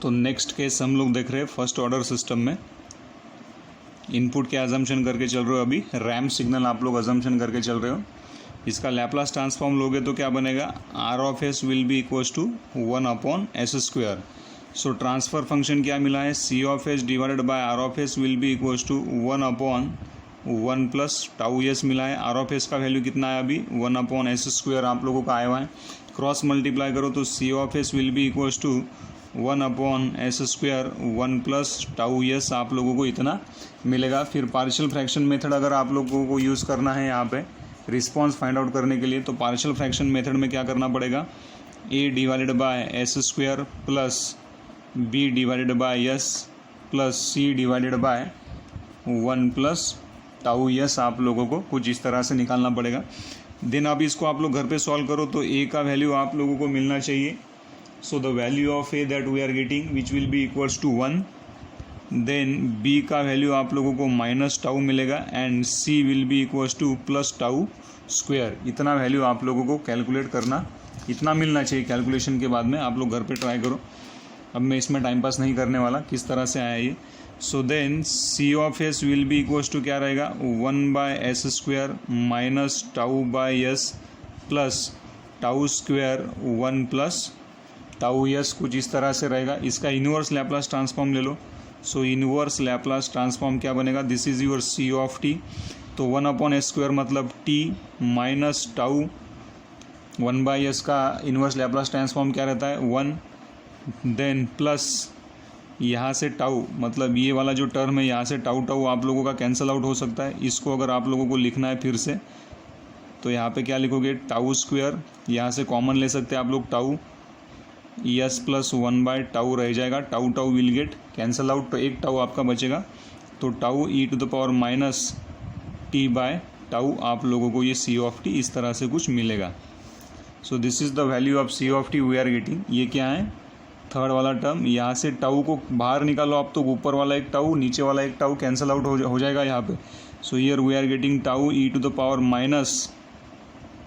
तो next case हम लोग देख रहे हैं फर्स्ट ऑर्डर सिस्टम में। इनपुट क्या अजम्पशन करके चल रहे हो, अभी रैम्प सिग्नल आप लोग अजम्पशन करके चल रहे हो। इसका लैप्लास ट्रांसफॉर्म लोगे तो क्या बनेगा, R of S will be equals to 1/s²। So transfer function क्या मिला है, C of S divided by R of S will be equals to 1/1 plus tau S मिला है। आर ऑफ एस का वैल्यू कितना है अभी 1/s² आप लोगों का आया हुआ है। क्रॉस मल्टीप्लाई करो तो C of S will be equals to 1/s², 1 plus tau S आप लोगों को इतना मिलेगा। फिर पार्शियल फ्रैक्शन मेथड अगर आप लोगों को यूज़ करना है यहाँ पे रिस्पॉन्स फाइंड आउट करने के लिए, तो पार्शियल फ्रैक्शन मेथड में क्या करना पड़ेगा, a divided bye s² plus b divided by s plus c divided by 1 plus tau S आप लोगों को कुछ इस तरह से निकालना पड़ेगा। देन अब इसको आप लोग घर पे सॉल्व करो तो a का वैल्यू आप लोगों को मिलना चाहिए। So the value of a that we are getting which will be equals to 1। Then b का वैल्यू आप लोगों को माइनस टाउ मिलेगा and c will be equals to plus tau square. इतना वैल्यू आप लोगों को कैलकुलेट करना, इतना मिलना चाहिए कैलकुलेशन के बाद में। आप लोग घर पे ट्राई करो, अब मैं इसमें टाइम पास नहीं करने वाला किस तरह से आया ये। So then c of s will be equals to क्या रहेगा 1/s² minus tau by s plus tau square 1 plus tau S कुछ इस तरह से रहेगा। इसका इन्वर्स लैप्लास ट्रांसफॉर्म ले लो। सो इन्वर्स लैप्लास ट्रांसफॉर्म क्या बनेगा, this is your C of T. तो 1/s² मतलब टी माइनस टाउ 1/s का इन्वर्स लैप्लास ट्रांसफॉर्म क्या रहता है 1। देन प्लस यहाँ से टाउ मतलब ये वाला जो टर्म है यहाँ से टाउ टाउ आप लोगों का कैंसिल आउट हो सकता है। इसको अगर आप लोगों को लिखना है फिर से तो यहाँ पे क्या लिखोगे, टाउ स्क्वायर, यहाँ से कॉमन ले सकते हैं आप लोग टाउ, एस प्लस 1/टाउ रह जाएगा, tau tau will get cancel out, तो एक टाउ आपका बचेगा। तो tau e⁻ t by tau आप लोगों को ये सी ऑफ टी इस तरह से कुछ मिलेगा। So this is the value of C of T we are getting. ये क्या है, थर्ड वाला टर्म। यहाँ से टाउ को बाहर निकालो आप तो ऊपर वाला एक टाउ नीचे वाला एक टाउ कैंसल आउट हो जाएगा यहाँ पे। So here we are getting tau e⁻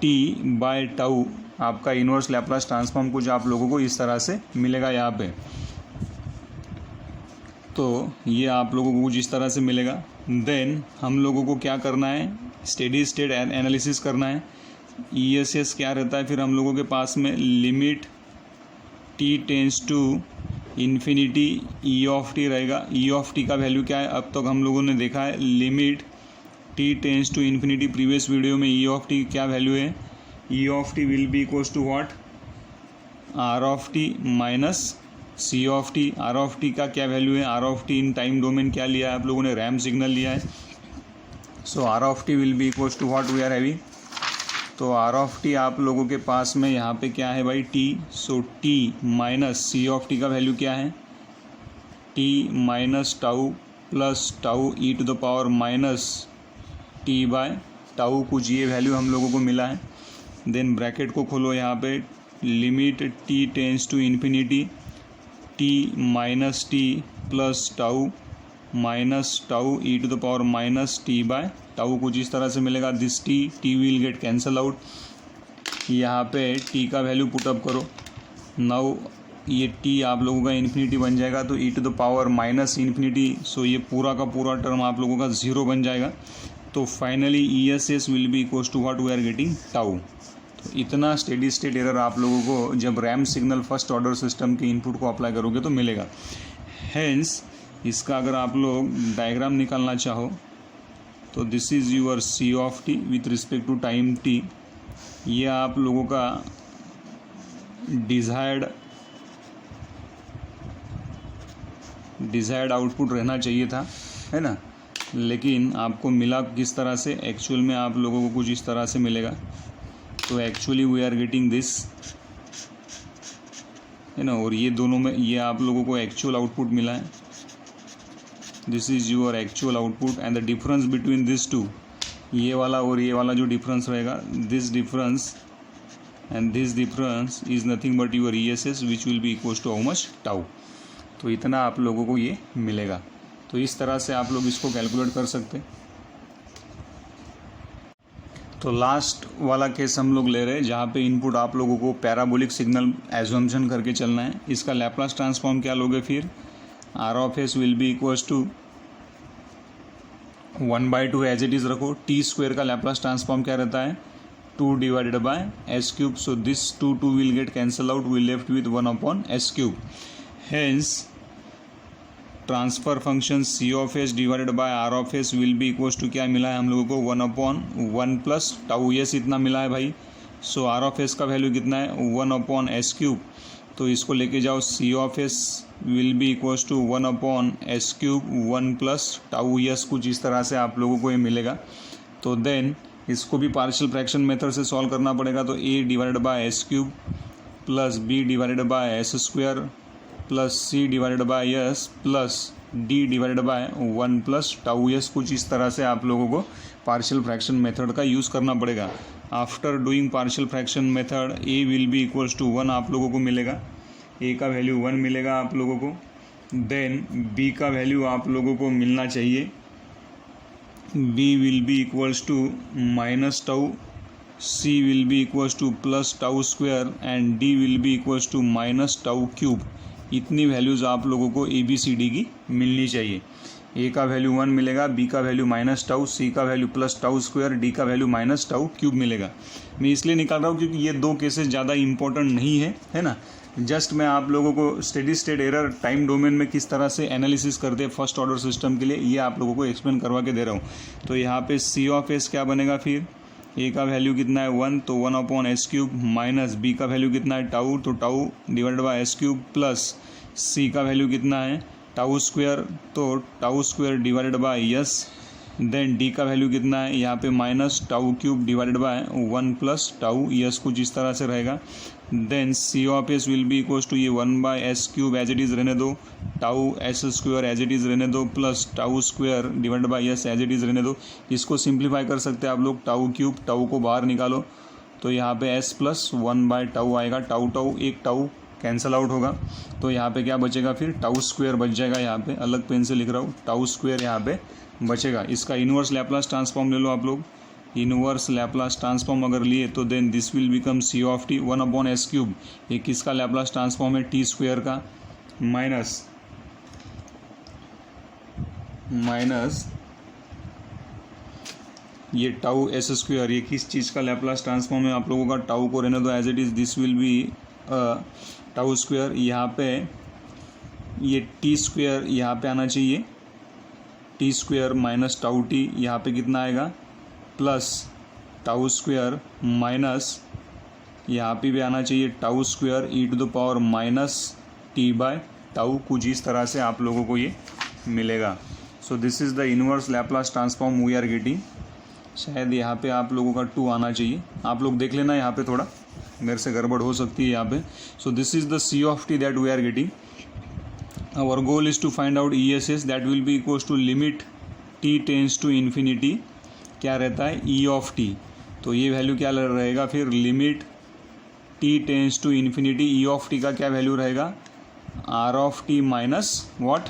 t by tau, आपका इन्वर्स लैप्लास ट्रांसफॉर्म कुछ आप लोगों को इस तरह से मिलेगा यहाँ पे। तो ये आप लोगों को कुछ इस तरह से मिलेगा। देन हम लोगों को क्या करना है, स्टेडी स्टेट एनालिसिस करना है। ESS क्या रहता है फिर हम लोगों के पास में, limit t tends to infinity e of T रहेगा। e ऑफ टी का वैल्यू क्या है, अब तक हम लोगों ने देखा है limit t tends to infinity. Previous video में e ऑफ टी क्या वैल्यू है, e of T will be equals to what, r of T minus c of T. r of T का क्या वैल्यू है, r of T in time domain क्या लिया है आप लोगों ने, रैम्प सिग्नल लिया है। So r of T will be equals to what we are having, तो r ऑफ टी आप लोगों के पास में यहाँ पे क्या है भाई t। So t minus c of T का वैल्यू क्या है, t minus tau plus tau e⁻ t by tau, कुछ ये वैल्यू हम लोगों को मिला है। देन ब्रैकेट को खोलो, यहाँ पे limit t tends to infinity t minus T plus tau minus tau e⁻ t by tau, कुछ इस तरह से मिलेगा। This t will get cancel out. यहाँ पे t का वैल्यू पुटअप करो। नाउ ये t आप लोगों का इन्फिनिटी बन जाएगा तो e⁻∞। सो ये पूरा का पूरा टर्म आप लोगों का 0 बन जाएगा। तो finally ESS will be equals to what we are getting tau. तो इतना स्टेडी स्टेट एरर आप लोगों को जब ramp signal first order system के इनपुट को अप्लाई करोगे तो मिलेगा। हेंस इसका अगर आप लोग डायग्राम निकालना चाहो तो this is your C of T with respect to time T. ये आप लोगों का डिज़ायर्ड आउटपुट रहना चाहिए था, है ना, लेकिन आपको मिला किस तरह से, एक्चुअल में आप लोगों को कुछ इस तरह से मिलेगा। तो actually we are getting this, है ना, और ये दोनों में ये आप लोगों को एक्चुअल आउटपुट मिला है। This is your actual output and the difference between this two, ये वाला और ये वाला जो डिफरेंस रहेगा, this difference and this difference is nothing but your ESS which will be equals to how much, tau. तो इतना आप लोगों को ये मिलेगा। तो इस तरह से आप लोग इसको कैलकुलेट कर सकते। तो लास्ट वाला केस हम लोग ले रहे हैं जहाँ पे इनपुट आप लोगों को पैराबोलिक सिग्नल एज्यूम्पशन करके चलना है। इसका लैप्लास ट्रांसफॉर्म क्या लोगे फिर, R of S will be equals to 1/2 as it is रखो। टी स्क्वेयर का लैप्लास ट्रांसफॉर्म क्या रहता है, 2 divided by S cube. So this 2 will get cancel out, we left with 1/s cube. Hence transfer function C of S divided by R of S will be equals to क्या मिला है हम लोगों को, 1/1 plus tau S इतना मिला है भाई। सो आर ऑफ एस का वैल्यू कितना है, 1/s क्यूब। तो इसको लेके जाओ, C of S will be equals to 1/s cube 1 plus tau S, कुछ इस तरह से आप लोगों को ये मिलेगा। तो देन इसको भी पार्शियल फ्रैक्शन मेथड से सॉल्व करना पड़ेगा। तो a divided by S cube plus b divided by S square plus c divided by s plus d divided by 1 plus tau S, कुछ इस तरह से आप लोगों को पार्शियल फ्रैक्शन मेथड का यूज़ करना पड़ेगा। After doing partial fraction method a will be equals to 1 आप लोगों को मिलेगा, a का वैल्यू 1 मिलेगा आप लोगों को। देन b का वैल्यू आप लोगों को मिलना चाहिए, b will be equals to minus tau, c will be equals to plus tau square and d will be equals to minus tau cube. इतनी वैल्यूज़ आप लोगों को ABCD की मिलनी चाहिए। a का वैल्यू 1 मिलेगा, b का वैल्यू माइनस टाउ, c का value plus tau square, d का वैल्यू माइनस टाउ क्यूब मिलेगा। मैं इसलिए निकाल रहा हूँ क्योंकि ये दो केसेस ज़्यादा इंपॉर्टेंट नहीं है ना। जस्ट मैं आप लोगों को steady state error time domain में किस तरह से एनालिसिस करते हैं फर्स्ट ऑर्डर सिस्टम के लिए, ये आप लोगों को एक्सप्लेन करवा के दे रहा हूँ। तो यहाँ पे सी ऑफ एस क्या बनेगा फिर, a का वैल्यू कितना है 1, तो 1/s क्यूब माइनस b का वैल्यू कितना है टाउ, तो tau divided by s cube plus c का वैल्यू कितना है टाउ स्क्वायर, तो tau square divided by s। Then d का वैल्यू कितना है यहाँ पे minus tau cube divided by 1 plus tau s, कुछ इस तरह से रहेगा। Then C of S will be equals to ये 1/s cube as it is रहने दो, tau s square as it is रहने दो, plus tau square divided by s as it is रहने दो। इसको सिंप्लीफाई कर सकते हैं आप लोग, टाउ क्यूब, टाउ को बाहर निकालो तो यहाँ पे s प्लस 1/टाउ आएगा, टाउ टाउ एक टाउ कैंसल आउट होगा। तो यहाँ पे क्या बचेगा फिर, टाउ स्क्वायर बच जाएगा, यहाँ पे अलग पेन से लिख रहा हूँ, टाउ स्क्वायर यहाँ पे बचेगा। इसका इन्वर्स लैप्लास ट्रांसफॉर्म ले लो आप लोग, इनवर्स लैप्लास ट्रांसफॉर्म अगर लिए तो then this will become C of t 1/s cube. ये किसका लैप्लास ट्रांसफॉर्म है, टी स्क्वायर का, माइनस ये टाउ एस स्क्वायर, ये किस चीज़ का लैप्लास ट्रांसफॉर्म है आप लोगों का, टाउ को रहने दो as it is, this will be tau square. यहाँ पे ये टी स्क्वायर यहाँ पे आना चाहिए, t square minus tau t, यहाँ पे कितना आएगा प्लस टाउ स्क्वायर माइनस यहाँ पे भी आना चाहिए tau square e⁻ minus t by tau, कुछ इस तरह से आप लोगों को ये मिलेगा। So this is the inverse Laplace transform we are getting. शायद यहाँ पे आप लोगों का 2 आना चाहिए, आप लोग देख लेना, यहाँ पे थोड़ा मेरे से गड़बड़ हो सकती है यहाँ पे। So this is the C of t that we are getting. Our goal is to find out ESS that will be equals to limit t tends to infinity, क्या रहता है E ऑफ टी। तो ये value क्या रहेगा फिर, limit t tends to infinity, E of T का क्या वैल्यू रहेगा, R of T minus what,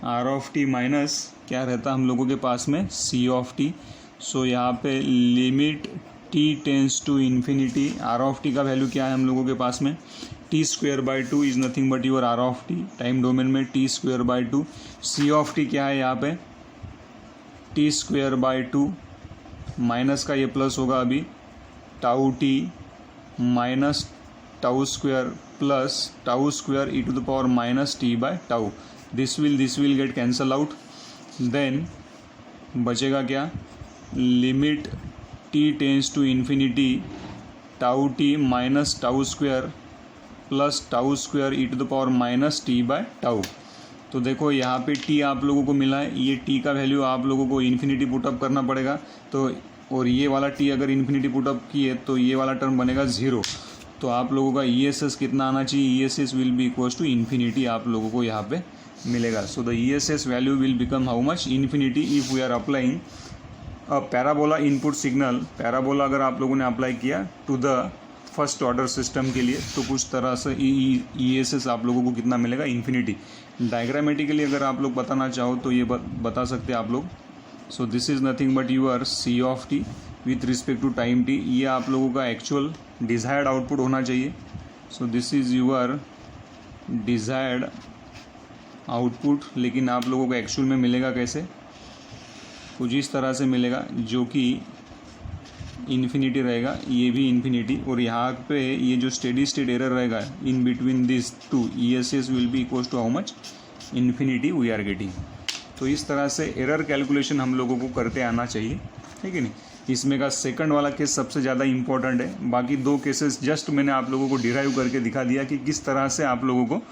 R of T minus क्या रहता है हम लोगों के पास में, C ऑफ टी। सो यहाँ पे limit t tends to infinity, R of T का वैल्यू क्या है हम लोगों के पास में, t square by 2 is nothing but your R of t, time domain में t square by 2। C of T क्या है यहाँ पे, t स्क्वायर बाई 2 माइनस का ये प्लस होगा अभी, tau t minus tau square plus tau square e⁻ minus t by tau, this will get cancel out. Then बचेगा क्या, limit t tends to infinity tau t minus tau square plus tau square e⁻ minus t by tau. तो देखो यहाँ पे t आप लोगों को मिला है, ये t का वैल्यू आप लोगों को इन्फिनिटी पुटअप करना पड़ेगा। तो और ये वाला t अगर इन्फिनिटी पुटअप किए तो ये वाला टर्म बनेगा 0। तो आप लोगों का ESS कितना आना चाहिए, ESS will be equals to infinity आप लोगों को यहाँ पे मिलेगा। So the ESS value will become how much, infinity, if we are applying parabola input signal. Parabola अगर आप लोगों ने अप्लाई किया to the first order system के लिए तो कुछ तरह से ESS आप लोगों को कितना मिलेगा, इन्फिनिटी। डायग्रामेटिकली अगर आप लोग बताना चाहो तो ये बता सकते हैं आप लोग। So this is nothing but your C of T with respect to time T, ये आप लोगों का एक्चुअल डिज़ायर्ड आउटपुट होना चाहिए। So this is your desired output, लेकिन आप लोगों को एक्चुअल में मिलेगा कैसे, कुछ इस तरह से मिलेगा जो कि इन्फिनिटी रहेगा, ये भी इन्फिनिटी, और यहाँ पे ये जो स्टेडी स्टेट एरर रहेगा in between this two ESS will be equals to how much, infinity we are getting. तो इस तरह से एरर कैलकुलेशन हम लोगों को करते आना चाहिए, ठीक है नहीं। इसमें का सेकंड वाला केस सबसे ज़्यादा इंपॉर्टेंट है, बाकी दो केसेस जस्ट मैंने आप लोगों को डिराइव करके दिखा दिया कि किस तरह से आप लोगों को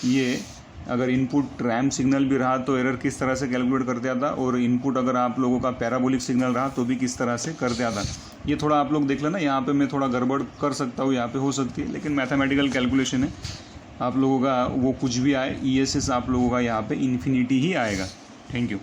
ये, अगर इनपुट रैम सिग्नल भी रहा तो एरर किस तरह से कैलकुलेट करते आता, और इनपुट अगर आप लोगों का पैराबोलिक सिग्नल रहा तो भी किस तरह से करते आता। ये थोड़ा आप लोग देख लेना, यहाँ पे मैं थोड़ा गड़बड़ कर सकता हूँ, यहाँ पे हो सकती है, लेकिन मैथमेटिकल कैलकुलेशन है, आप लोगों का वो कुछ भी आए ESS आप लोगों का यहाँ पे इन्फिनिटी ही आएगा। Thank you.